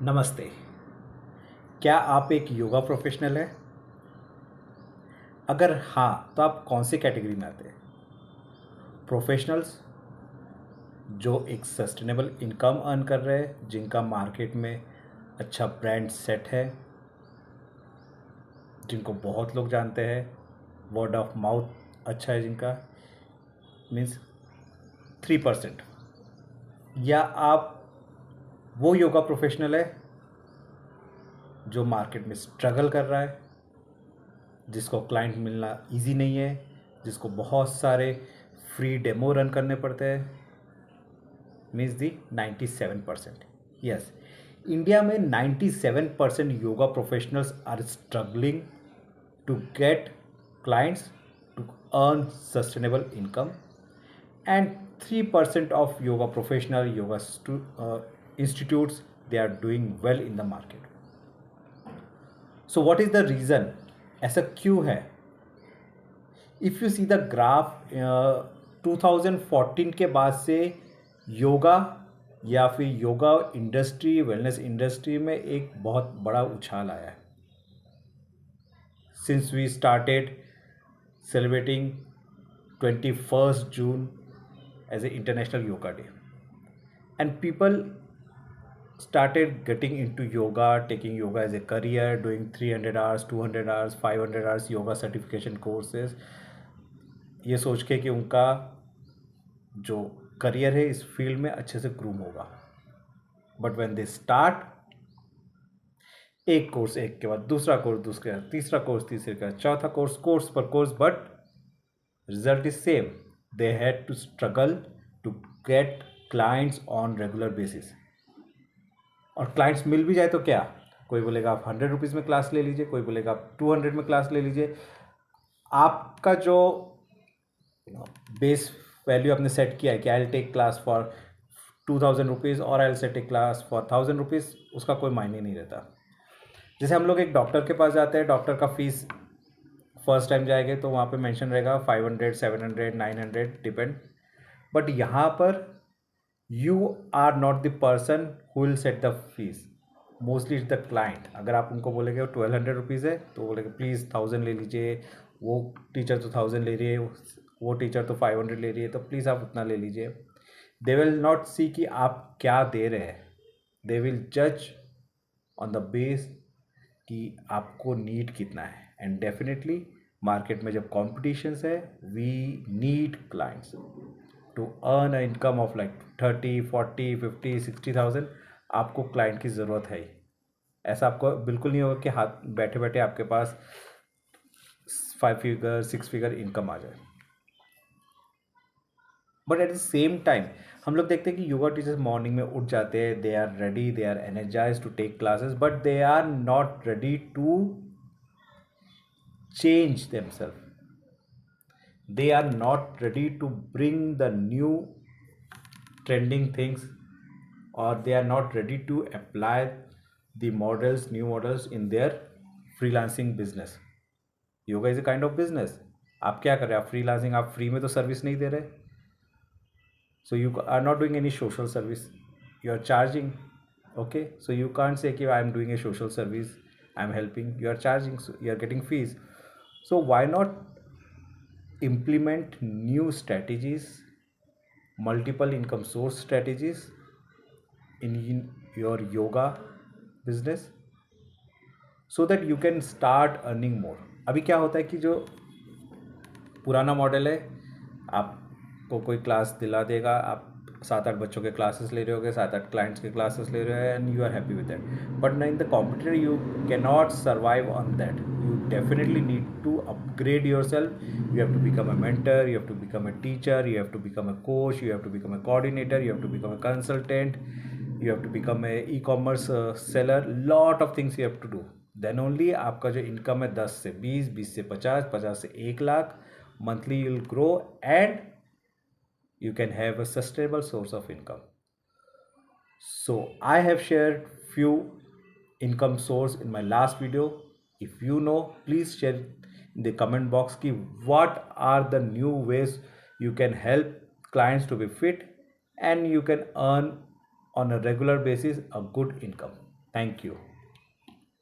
नमस्ते। क्या आप एक योगा प्रोफेशनल हैं? अगर हाँ, तो आप कौन सी कैटेगरी में आते हैं? प्रोफेशनल्स जो एक सस्टेनेबल इनकम अर्न कर रहे हैं, जिनका मार्केट में अच्छा ब्रांड सेट है, जिनको बहुत लोग जानते हैं, वर्ड ऑफ माउथ अच्छा है जिनका, मीन्स 3%। या आप वो योगा प्रोफेशनल है जो मार्केट में स्ट्रगल कर रहा है, जिसको क्लाइंट मिलना इजी नहीं है, जिसको बहुत सारे फ्री डेमो रन करने पड़ते हैं, मीन्स दी 97%। यस, इंडिया में 97% yoga professionals are struggling to get clients to earn sustainable income, and 3% of yoga professional institutes, they are doing well in the market. So what is the reason? ऐसा क्यों है? If you see the graph, 2014 के बाद से योगा या फिर yoga industry, wellness industry में एक बहुत बड़ा उछाल आया है. Since we started celebrating 21st June as an International Yoga Day, and people started getting into yoga, taking yoga as a career, doing 300 hours, 200 hours, 500 hours yoga certification courses, ये सोच के कि उनका जो करियर है इस फील्ड में अच्छे से ग्रूम होगा. बट व्हेन दे स्टार्ट, एक कोर्स एक के बाद दूसरा कोर्स, दूसरे तीसरा कोर्स, तीसरे का चौथा कोर्स, कोर्स पर course, but result is same. They had to struggle to get clients on regular basis. और क्लाइंट्स मिल भी जाए तो क्या, कोई बोलेगा आप 100 रुपीज़ में क्लास ले लीजिए, कोई बोलेगा आप 200 में क्लास ले लीजिए. आपका जो बेस वैल्यू आपने सेट किया है कि I will take class for 2000 rupees और I will set take class for 1000 rupees, उसका कोई मायने नहीं रहता. जैसे हम लोग एक डॉक्टर के पास जाते हैं, डॉक्टर का फीस फर्स्ट टाइम जाएंगे तो वहाँ पे मेंशन रहेगा 500, 700, 900 डिपेंड. बट यहाँ पर you are not the person who will set the fees, mostly it's the client. अगर आप उनको बोलेंगे 1200 रुपीज़ है तो बोलेंगे प्लीज़ 1000 ले लीजिए, वो टीचर तो 1000 ले रही है, वो टीचर तो 500 ले रही है, तो प्लीज़ आप उतना ले लीजिए. दे विल नॉट सी कि आप क्या दे रहे हैं. दे विल जज ऑन द बेस कि आपको नीड कितना है. एंड डेफिनेटली मार्केट में जब कॉम्पिटिशन्स है, we need clients to earn a income of like 30, 40, 50, 60,000. आपको क्लाइंट की ज़रूरत है ही. ऐसा आपको बिल्कुल नहीं होगा कि हाथ बैठे बैठे आपके पास 5 फिगर 6 फिगर इनकम आ जाए. But at the same time हम लोग देखते हैं कि योगा टीचर्स मॉर्निंग में उठ जाते हैं, they are ready, they are energize to take classes, but they are not ready to change themselves. They are not ready to bring the new trending things, or they are not ready to apply the models, new models in their freelancing business. Yoga is a kind of business. आप क्या कर रहे हैं? आप freelancing, आप free में तो service नहीं दे रहे. So you are not doing any social service, you are charging. Okay, so you can't say कि I am doing a social service, I am helping. You are charging, so you are getting fees. So why not implement new strategies, multiple income source strategies in your yoga business, so that you can start earning more. अभी क्या होता है कि जो पुराना model है, आपको कोई क्लास दिला देगा, आप 7-8 बच्चों के क्लासेस ले रहे होगे, 7-8 क्लाइंट्स के क्लासेस ले रहे हो, and you are happy with that. But in the competitor you can not survive on that. You definitely need to upgrade yourself. You have to become a mentor, you have to become a teacher, you have to become a coach, you have to become a coordinator, you have to become a consultant, you have to become a e-commerce seller. Lot of things you have to do. Then only आपका जो income है 10 से 20, 20 से 50, 50 से 1 lakh monthly you will grow, and you can have a sustainable source of income. So I have shared few income source in my last video. If you know, please share in the comment box ki what are the new ways you can help clients to be fit and you can earn on a regular basis a good income. Thank you.